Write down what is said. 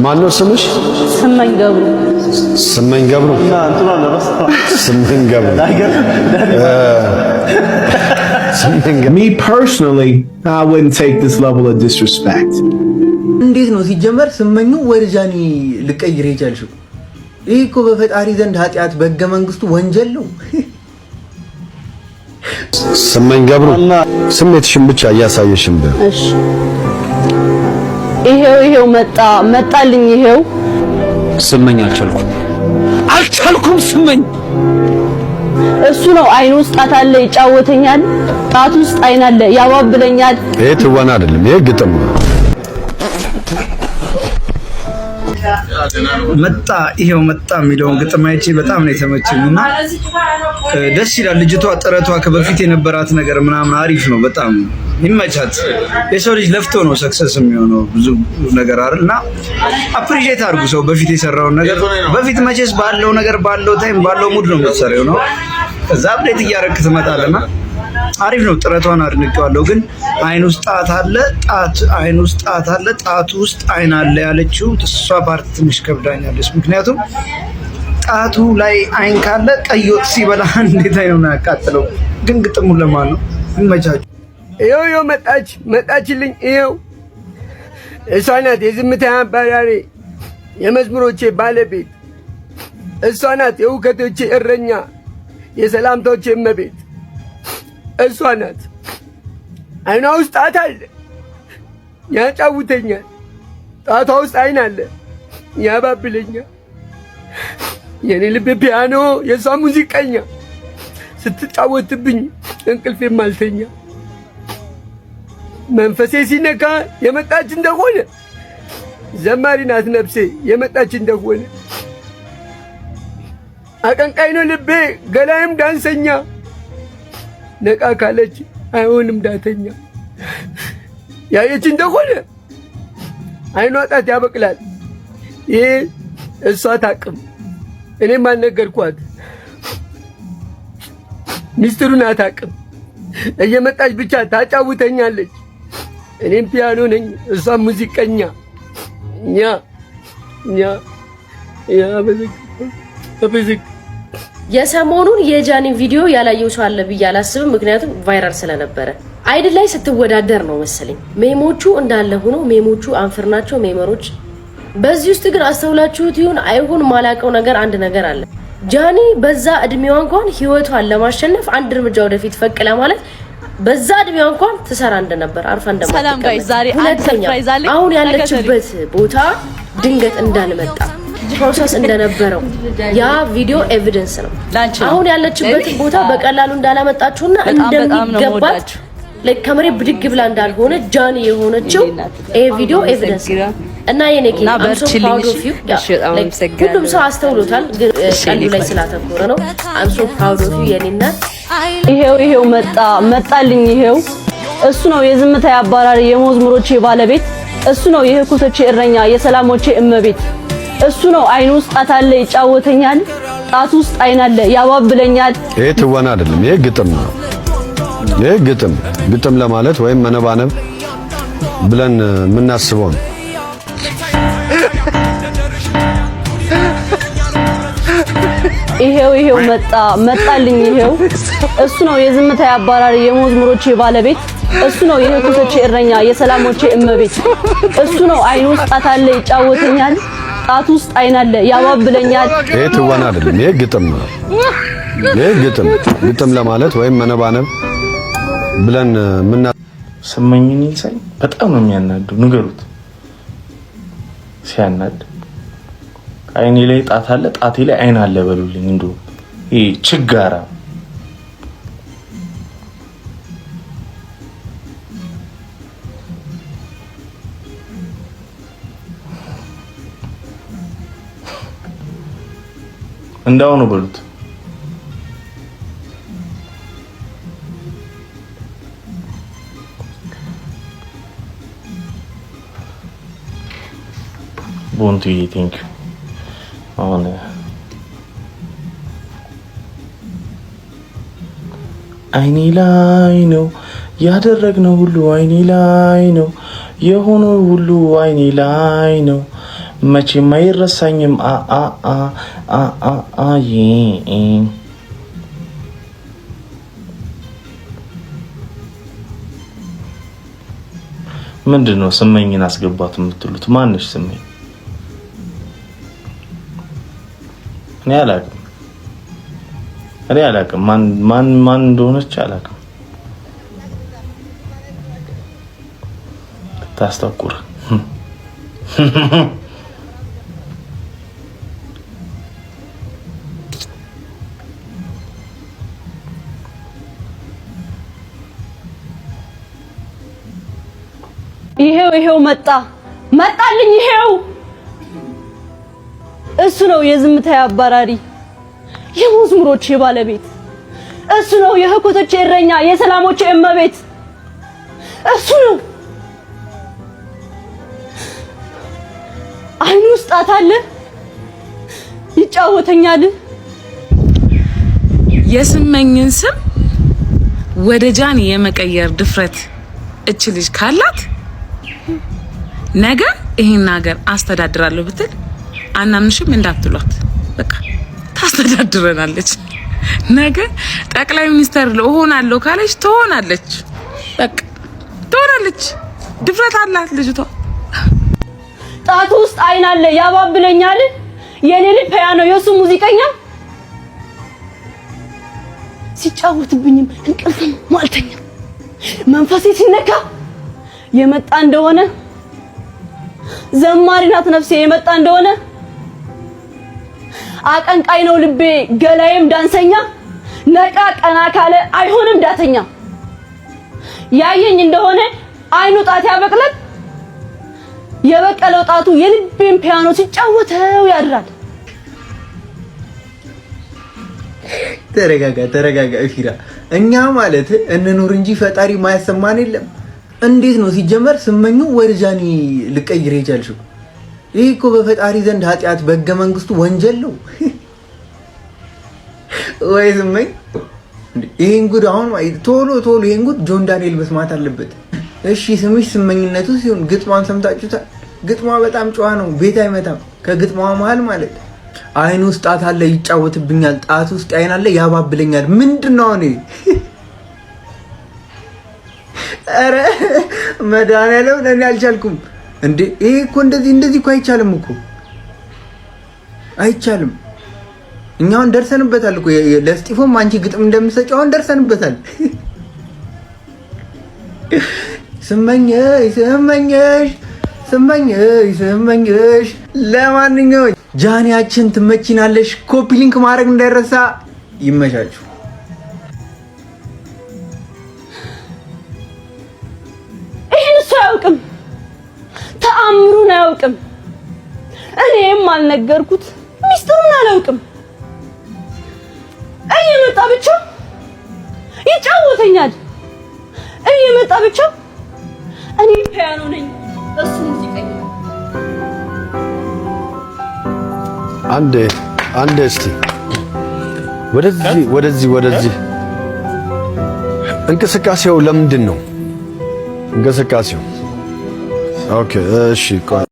ማነው ስምሽ? ስመኝ ገብሩ። ስመኝ ገብሩ። ስመኝ ገብሩ። Me personally, I wouldn't take this level of disrespect. እንዴት ነው ሲጀመር ስመኙ ወደ ጃኒ ልቀይር የቻልሽው? ይሄ እኮ በፈጣሪ ዘንድ ኃጢአት በሕገ መንግስቱ ወንጀል ነው። ስመኝ ገብሩ ስሜትሽን ብቻ እያሳየሽም በ እሺ ይሄው መጣልኝ ይሄው ስመኝ አልቻልኩም ስመኝ እሱ ነው አይኑ ውስጥ ጣት አለ ይጫወተኛል ጣት ውስጥ አይን አለ ያባብለኛል ይሄ ትወና አይደለም ይሄ ግጥም ነው ይሄው መጣ የሚለውን ግጥም አይቼ በጣም ነው የተመቸኝና ደስ ይላል ልጅቷ ጥረቷ ከበፊት የነበራት ነገር ምናምን አሪፍ ነው በጣም ይመቻት የሰው ልጅ ለፍቶ ነው ሰክሰስ የሚሆነው ብዙ ነገር አይደልና አፕሪሺየት አድርጉ ሰው በፊት የሰራውን ነገር በፊት መቼስ ባለው ነገር ባለው ታይም ባለው ሙድ ነው የምትሰራው ነው ከዛ አፕዴት እያደረክ ትመጣለና አሪፍ ነው ጥረቷን አድንቀዋለሁ ግን አይን ውስጥ ጣት አለ ጣቱ ውስጥ አይን አለ ያለችው እሷ ፓርት ትንሽ ከብዳኛለች ምክንያቱም ጣቱ ላይ አይን ካለ ቀይ ወጥ ሲበላ እንዴት አይኑ ነው ያቃጥለው ግን ግጥሙ ለማን ነው ይመቻችሁ ይሄው መጣችልኝ ይሄው እሷ ናት የዝምታ አባራሪ የመዝሙሮቼ ባለቤት እሷ ናት የውከቶቼ እረኛ የሰላምታዎቼ እመቤት እሷ ናት አይኗ ውስጥ ጣት አለ ያጫውተኛል ጣቷ ውስጥ አይን አለ ያባብለኛል የኔ ልብ ፒያኖ የሷ ሙዚቀኛ ስትጫወትብኝ እንቅልፌም አልተኛ መንፈሴ ሲነካ የመጣች እንደሆነ ዘማሪ ናት ነፍሴ የመጣች እንደሆነ አቀንቃይ ነው ልቤ ገላይም ዳንሰኛ ነቃ ካለች አይሆንም ዳተኛ ያየች እንደሆነ አይኗ ጣት ያበቅላል ይሄ እሷ ታቅም እኔም አልነገርኳት ሚስጥሩን አታቅም እየመጣች ብቻ ታጫውተኛለች እኔም ፒያኖ ነኝ እሷ ሙዚቀኛ በዝግ የሰሞኑን የጃኒን ቪዲዮ ያላየው ሰው አለ ብዬ አላስብም ምክንያቱም ቫይራል ስለነበረ አይደል ላይ ስትወዳደር ነው መሰለኝ ሜሞቹ እንዳለ ሆኖ ሜሞቹ አንፍር ናቸው ሜመሮች በዚህ ውስጥ ግን አስተውላችሁት ይሁን አይሁን ማላቀው ነገር አንድ ነገር አለ ጃኒ በዛ እድሜዋ እንኳን ህይወቷን ለማሸነፍ አንድ እርምጃ ወደፊት ፈቅላ ማለት በዛ እድሜዋ እንኳን ትሰራ እንደነበር አርፋ እንደማትቀር ሰላም ጋይስ ዛሬ አንድ ሰርፕራይዝ አለ አሁን ያለችበት ቦታ ድንገት እንዳልመጣ ፕሮሰስ እንደነበረው ያ ቪዲዮ ኤቪደንስ ነው አሁን ያለችበት ቦታ በቀላሉ እንዳላመጣችሁና እንደሚገባት ለካሜራ ብድግ ብላ እንዳልሆነ ጃኒ የሆነችው ይሄ ቪዲዮ ኤቪደንስ እና የኔ ጌታ አምሶ ፕራውድ ኦፍ ዩ ሁሉም ሰው አስተውሎታል ግን ቀልዱ ላይ ስላተኮረ ነው አምሶ ፕራውድ ኦፍ ዩ የኔና ይሄው መጣልኝ ይሄው እሱ ነው የዝምታ አባራሪ የመዝሙሮቼ ባለቤት እሱ ነው የህኩቶቼ እረኛ የሰላሞቼ እመቤት እሱ ነው አይኑ ውስጥ ጣት አለ ይጫወተኛል ጣት ውስጥ አይን አለ ያባብለኛል ይሄ ትወና አይደለም ይሄ ግጥም ነው ይሄ ግጥም ለማለት ወይም መነባነብ ብለን የምናስበው ነው ይሄው መጣልኝ ይሄው እሱ ነው የዝምታ አባራሪ የመዝሙሮቼ ባለቤት እሱ ነው የህኩቶቼ እረኛ የሰላሞቼ እመቤት እሱ ነው አይኑ ውስጥ ጣት አለ ይጫወተኛል ጣት ውስጥ አይን አለ ያባብለኛል ይሄ ትወና አይደለም ይሄ ግጥም ነው ይሄ ግጥም ለማለት ወይም መነባነብ ብለን ስመኝን ሳይ በጣም ነው የሚያናዱ ንገሩት ሲያናድ አይኔ ላይ ጣት አለ ጣቴ ላይ አይን አለ በሉልኝ እንደው ይሄ ችጋራ እንዳው ነው በሉት ቦንቱ ቴንክ ዩ አሁን አይኔ ላይ ነው ያደረግነው ሁሉ አይኔ ላይ ነው የሆነው ሁሉ አይኔ ላይ ነው መቼም አይረሳኝም። ምንድነው ስመኝን አስገባት የምትሉት? ማንሽ ስመኝ? እኔ አላውቅም ማን እንደሆነች አላውቅም። ታስተኩር ይሄው መጣልኝ። ይሄው እሱ ነው የዝምታዬ አባራሪ የመዝሙሮቼ ባለቤት። እሱ ነው የህኩቶቼ እረኛ የሰላሞቼ እመቤት። እሱ ነው አይኑ ውስጥ ጣት አለ ይጫወተኛል። የስመኝን ስም ወደ ጃኒ የመቀየር ድፍረት እች ልጅ ካላት ነገ ይሄን ሀገር አስተዳድራለሁ ብትል አናምንሽም እንዳትሏት። በቃ ታስተዳድረናለች። ነገ ጠቅላይ ሚኒስተር እሆናለሁ ካለች ትሆናለች። በቃ ትሆናለች። ድፍረት አላት ልጅቷ። ጣቱ ውስጥ አይን አለ ያባብለኛል። የኔ ልጅ ፒያኖ የሱ ሙዚቀኛ ሲጫወትብኝም እንቅልፍም ማልተኛ መንፈሴ ሲነካ የመጣ እንደሆነ ዘማሪ ናት ነፍሴ የመጣ እንደሆነ አቀንቃይ ነው ልቤ ገላዬም ዳንሰኛ ነቃ ቀና ካለ አይሆንም ዳተኛ ያየኝ እንደሆነ አይኑ ጣት ያበቅላል የበቀለው ጣቱ የልቤን ፒያኖ ሲጫወተው ያድራል። ተረጋጋ ፊራ። እኛ ማለት እንኑር እንጂ ፈጣሪ ማያሰማን የለም። እንዴት ነው ሲጀመር ስመኙ ወደ ጃኒ ልቀይር የቻልሽው? ይሄ እኮ በፈጣሪ ዘንድ ኃጢአት በሕገ መንግስቱ ወንጀል ነው። ወይ ስመኝ ይሄን ጉድ አሁን ቶሎ ይሄን ጉድ ጆን ዳንኤል መስማት አለበት። እሺ ስምሽ ስመኝነቱ ሲሆን ግጥሟን ሰምታችሁታል? ግጥሟ በጣም ጨዋ ነው፣ ቤት አይመታም። ከግጥሟ መሀል ማለት አይኑ ውስጥ ጣት አለ ይጫወትብኛል፣ ጣት ውስጥ አይን አለ ያባብለኛል። ምንድነው እኔ አረ መድኃኒዓለም እኔ አልቻልኩም እንዴ! ይሄ እኮ እንደዚህ እኮ አይቻልም እኮ አይቻልም። እኛውን ደርሰንበታል እኮ ለስጢፎም አንቺ ግጥም እንደምትሰጪው አሁን ደርሰንበታል። ስመኝሽ ለማንኛውም ጃኒያችን ትመቺናለሽ። ኮፒ ሊንክ ማድረግ እንዳይረሳ። ይመቻችሁ። አያውቅም ተአምሩን አያውቅም። እኔም አልነገርኩት ሚስጥሩን አላውቅም። እየመጣ ብቻ ይጫወተኛል። እየመጣ ብቻ እኔ ፒያኖ ነኝ እሱ ሙዚቀኛ። አንዴ እስቲ ወደዚህ እንቅስቃሴው ለምንድን ነው እንቅስቃሴው? ኦኬ እሺ